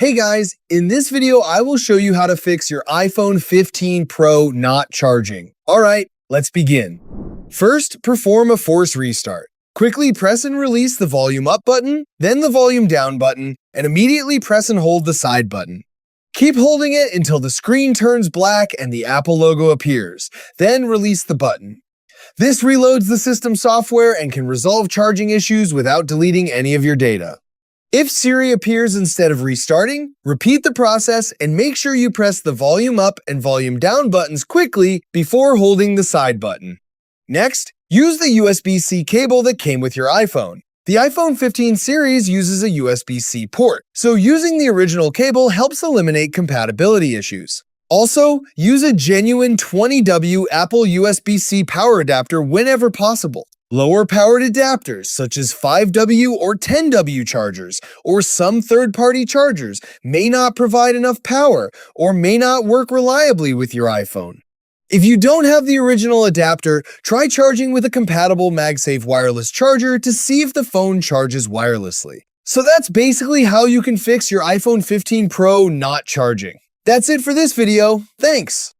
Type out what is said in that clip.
Hey guys, in this video I will show you how to fix your iPhone 15 Pro not charging. Alright, let's begin. First, perform a force restart. Quickly press and release the volume up button, then the volume down button, and immediately press and hold the side button. Keep holding it until the screen turns black and the Apple logo appears, then release the button. This reloads the system software and can resolve charging issues without deleting any of your data. If Siri appears instead of restarting, repeat the process and make sure you press the volume up and volume down buttons quickly before holding the side button. Next, use the USB-C cable that came with your iPhone. The iPhone 15 series uses a USB-C port, so using the original cable helps eliminate compatibility issues. Also, use a genuine 20W Apple USB-C power adapter whenever possible. Lower-powered adapters, such as 5W or 10W chargers, or some third-party chargers, may not provide enough power or may not work reliably with your iPhone. If you don't have the original adapter, try charging with a compatible MagSafe wireless charger to see if the phone charges wirelessly. So that's basically how you can fix your iPhone 15 Pro not charging. That's it for this video. Thanks!